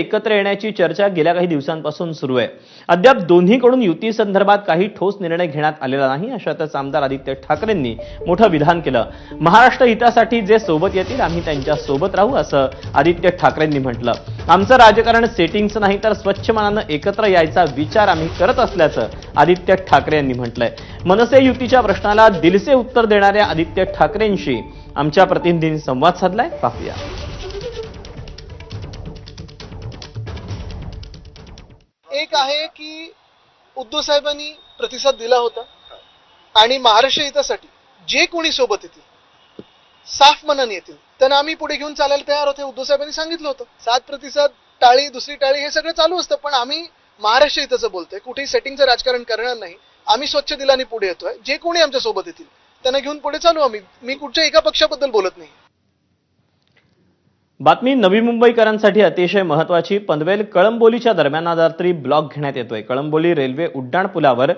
एकत्र येण्याची चर्चा गेल्या काही दिवसांपासून सुरू आहे. अद्याप दोन्हीकडून युती संदर्भात काही ठोस निर्णय घेण्यात आलेला नाही. अशातच आमदार आदित्य ठाकरेंनी मोठं विधान केलं. महाराष्ट्र हितासाठी जे सोबत येतील आम्ही त्यांच्या सोबत राहू असं आदित्य ठाकरेंनी म्हटलं. आमचं राजकारण सेटिंगचं नाही तर स्वच्छ मनानं एकत्र यायचा विचार आम्ही करत असल्याचं आदित्य ठाकरे यांनी म्हटलंय. मनसे युतीच्या प्रश्नाला दिलसे उत्तर देणाऱ्या आदित्य ठाकरेंशी आमच्या प्रतिनिधींनी संवाद साधलाय. पाहूया. एक आहे की उद्धव साहेबांनी प्रतिसाद दिला होता आणि महाराष्ट्र हितासाठी जे कोणी सोबत येतील साफ मनाने येतील त्यांना आम्ही पुढे घेऊन चालायला तयार होते. उद्धव साहेबांनी सांगितलं होतं 7 प्रतिसाद टाळी दुसरी टाळी हे सगळं चालू असतं, पण आम्ही महाराष्ट्र हिताचं बोलतोय, कुठेही सेटिंगचं राजकारण करणार नाही. आम्ही स्वच्छ दिलाने पुढे येतोय. जे कोणी आमच्या सोबत येतील त्यांना घेऊन पुढे चालू आम्ही. मी कुठच्या एका पक्षाबद्दल बोलत नाही. बातमी नवी मुंबईकरांसाठी अतिशय महत्वाची. पनवेल कळंबोलीच्या दरम्यान आज रात्री ब्लॉक घेण्यात येतोय. कळंबोली रेल्वे उड्डाण पुलावर